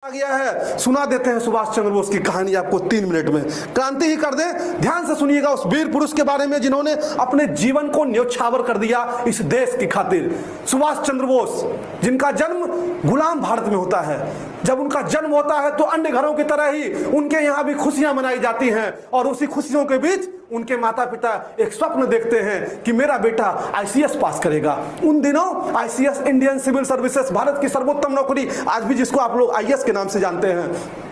गया है। सुना देते हैं सुभाष चंद्र बोस की कहानी आपको 3 मिनट में, क्रांति ही कर दे। ध्यान से सुनिएगा उस वीर पुरुष के बारे में जिन्होंने अपने जीवन को न्यौछावर कर दिया इस देश की खातिर। सुभाष चंद्र बोस, जिनका जन्म गुलाम भारत में होता है। जब उनका जन्म होता है तो अन्य घरों की तरह ही उनके यहाँ भी खुशियां मनाई जाती हैं, और उसी खुशियों के बीच उनके माता पिता एक स्वप्न देखते हैं कि मेरा बेटा आईसीएस पास करेगा। उन दिनों ICS, Indian civil services, Bharat की सर्वोत्तम नौकरी, आज भी जिसको आप लोग आईएएस के नाम से जानते हैं।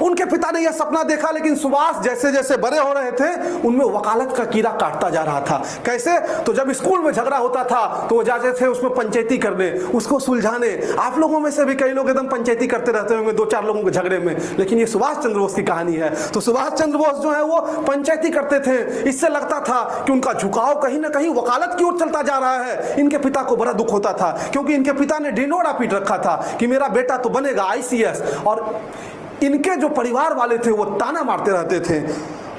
उनके पिता ने यह सपना देखा, लेकिन सुभाष जैसे जैसे बड़े हो रहे थे उनमें वकालत का कीड़ा काटता जा रहा था। कैसे? तो जब स्कूल में झगड़ा होता था तो वो जाते थे उसमें पंचायती करने, उसको सुलझाने। आप लोगों में से भी कई लोग एकदम पंचायती करते रहते होंगे 2-4 लोगों के झगड़े में, लेकिन ये सुभाष चंद्र बोस की कहानी है। तो सुभाष चंद्र बोस जो है वो पंचायती करते थे। इससे लगता था कि उनका झुकाव कहीं ना कहीं वकालत की ओर चलता जा रहा है। इनके पिता को बड़ा दुख होता था, क्योंकि इनके पिता ने ढिंढोरा पीट रखा था कि मेरा बेटा तो बनेगा आईसीएस, और इनके जो परिवार वाले थे वो ताना मारते रहते थे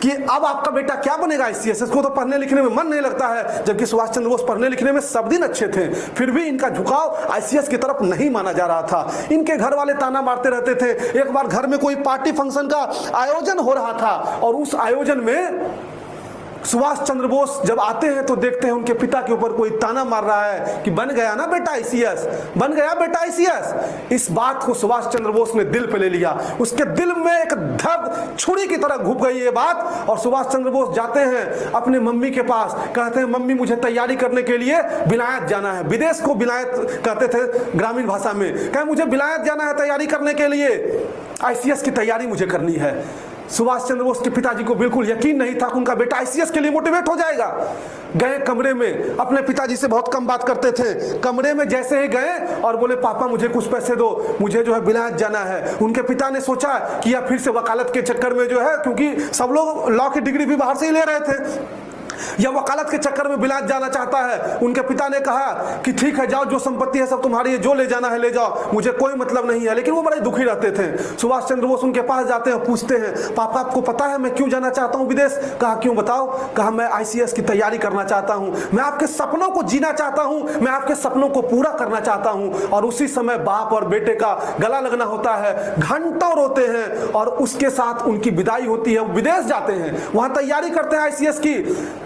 कि अब आपका बेटा क्या बनेगा आईसीएस, इसको तो पढ़ने लिखने में मन नहीं लगता है। जबकि सुभाष चंद्र बोस पढ़ने लिखने में सब दिन अच्छे थे, फिर भी इनका झुकाव आईसीएस की तरफ नहीं माना जा रहा था। इनके घर वाले ताना मारते रहते थे। एक बार घर में कोई पार्टी फंक्शन का आयोजन हो रहा था, और उस आयोजन में सुभाष चंद्र बोस जब आते हैं तो देखते हैं उनके पिता के ऊपर कोई ताना मार रहा है कि बन गया ना बेटा आईसीएस, बन गया बेटा आईसीएस। इस बात को सुभाष चंद्र बोस ने दिल पे ले लिया। उसके दिल में एक दर्द छुरी की तरह घुप गई ये बात, और सुभाष चंद्र बोस जाते हैं अपने मम्मी के पास। कहते हैं मम्मी मुझे तैयारी करने के लिए विलायत जाना है। विदेश को विलायत कहते थे ग्रामीण भाषा में। कहे मुझे विलायत जाना है तैयारी करने के लिए, आईसीएस की तैयारी मुझे करनी है। सुभाष चंद्र बोस के पिताजी को बिल्कुल यकीन नहीं था कि उनका बेटा आईसीएस के लिए मोटिवेट हो जाएगा। गए कमरे में, अपने पिताजी से बहुत कम बात करते थे। कमरे में जैसे ही गए और बोले पापा मुझे कुछ पैसे दो, मुझे जो है विलायत जाना है। उनके पिता ने सोचा कि या फिर से वकालत के चक्कर में जो है, क्योंकि सब लोग लॉ की डिग्री भी बाहर से ही ले रहे थे, या वकालत के चक्कर में विलायत जाना चाहता है। उनके पिता ने कहा कि ठीक है जाओ, जो संपत्ति है सब तुम्हारी है, जो ले जाना है ले जाओ, मुझे कोई मतलब नहीं है। लेकिन वो बड़े दुखी रहते थे। सुभाष चंद्र बोस उनके पास जाते हैं, पूछते हैं पापा आपको पता है मैं क्यों जाना चाहता हूँ विदेश? कहा क्यों बताओ? कहा मैं आईसीएस की तैयारी करना चाहता हूँ, मैं आपके सपनों को जीना चाहता हूँ, मैं आपके सपनों को पूरा करना चाहता हूँ। और उसी समय बाप और बेटे का गला लगना होता है, घंटों रोते हैं, और उसके साथ उनकी विदाई होती है। वो विदेश जाते हैं, वहां तैयारी करते हैं आईसीएस की।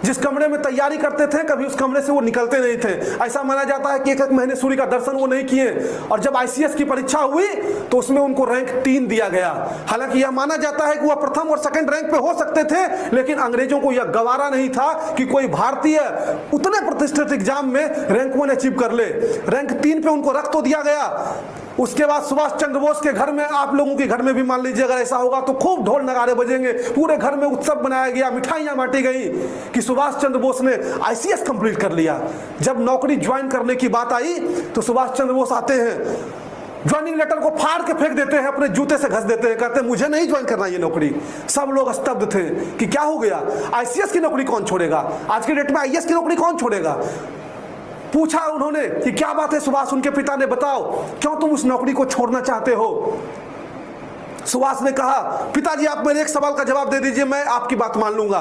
जिस कमरे में तैयारी करते थे कभी उस कमरे से वो निकलते नहीं थे। ऐसा माना जाता है कि 1 महीने सूर्य का दर्शन वो नहीं किए। और जब आईसीएस की परीक्षा हुई तो उसमें उनको रैंक 3 दिया गया। हालांकि यह माना जाता है कि वह प्रथम और सेकंड रैंक पे हो सकते थे, लेकिन अंग्रेजों को यह गवारा नहीं था कि कोई भारतीय उतने प्रतिष्ठित एग्जाम में रैंक 1 अचीव कर ले। रैंक 3 पे उनको रख तो दिया गया। उसके बाद सुभाष चंद्र बोस के घर में, आप लोगों के घर में भी मान लीजिए अगर ऐसा होगा तो खूब ढोल नगाड़े बजेंगे, पूरे घर में उत्सव बनाया गया, मिठाइयां बांटी गई कि सुभाष चंद्र बोस ने आईसीएस कंप्लीट कर लिया। जब नौकरी ज्वाइन करने की बात आई तो सुभाष चंद्र बोस आते हैं, ज्वाइनिंग लेटर को फाड़ के फेंक देते हैं, अपने जूते से घस देते हैं, कहते हैं मुझे नहीं ज्वाइन करना ये नौकरी। सब लोग स्तब्ध थे कि क्या हो गया, आईसीएस की नौकरी कौन छोड़ेगा? आज के डेट में आईएएस की नौकरी कौन छोड़ेगा? पूछा उन्होंने कि क्या बात है सुभाष? उनके पिता ने बताओ क्यों तुम उस नौकरी को छोड़ना चाहते हो? सुभाष ने कहा पिताजी आप मेरे एक सवाल का जवाब दे दीजिए, मैं आपकी बात मान लूंगा।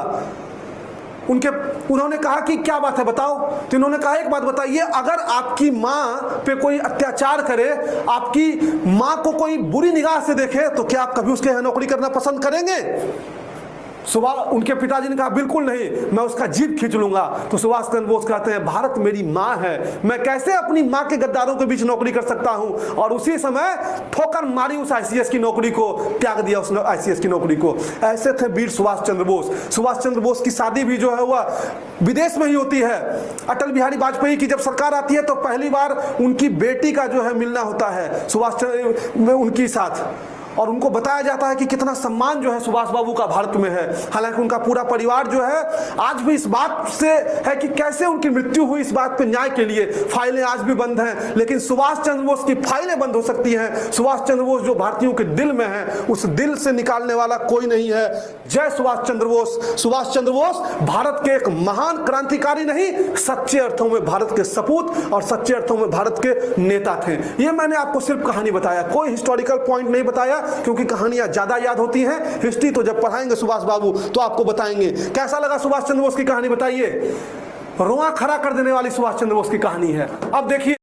उन्होंने कहा कि क्या बात है बताओ? तो इन्होंने कहा एक बात बताइए, अगर आपकी माँ पे कोई अत्याचार करे, आपकी माँ को कोई बुरी निगाह से देखे, तो क्या आप कभी उसके यहाँ नौकरी करना पसंद करेंगे? उनके पिताजी ने कहा बिल्कुल नहीं, मैं उसका जीभ खींच लूंगा। तो सुभाष चंद्र बोस कहते हैं भारत मेरी माँ है, मैं कैसे अपनी माँ के गद्दारों के बीच नौकरी कर सकता हूं? और उसी समय ठोकर मारी उस आईसीएस की नौकरी को, त्याग दिया उस आईसीएस की नौकरी को। ऐसे थे वीर सुभाष चंद्र बोस। सुभाष चंद्र बोस की शादी भी जो है वह विदेश में ही होती है। अटल बिहारी वाजपेयी की जब सरकार आती है तो पहली बार उनकी बेटी का जो है मिलना होता है सुभाष चंद्र उनके साथ, और उनको बताया जाता है कि कितना सम्मान जो है सुभाष बाबू का भारत में है। हालांकि उनका पूरा परिवार जो है आज भी इस बात से है कि कैसे उनकी मृत्यु हुई, इस बात पे न्याय के लिए फाइलें आज भी बंद हैं, लेकिन सुभाष चंद्र बोस की फाइलें बंद हो सकती हैं। सुभाष चंद्र बोस जो भारतीयों के दिल में है, उस दिल से निकालने वाला कोई नहीं है। जय सुभाष चंद्र बोस। सुभाष चंद्र बोस भारत के एक महान क्रांतिकारी नहीं, सच्चे अर्थों में भारत के सपूत और सच्चे अर्थों में भारत के नेता थे। ये मैंने आपको सिर्फ कहानी बताया, कोई हिस्टोरिकल पॉइंट नहीं बताया, क्योंकि कहानियां ज्यादा याद होती हैं। हिस्ट्री तो जब पढ़ाएंगे सुभाष बाबू तो आपको बताएंगे। कैसा लगा सुभाष चंद्र बोस की कहानी बताइए? रोआ खड़ा कर देने वाली सुभाष चंद्र बोस की कहानी है। अब देखिए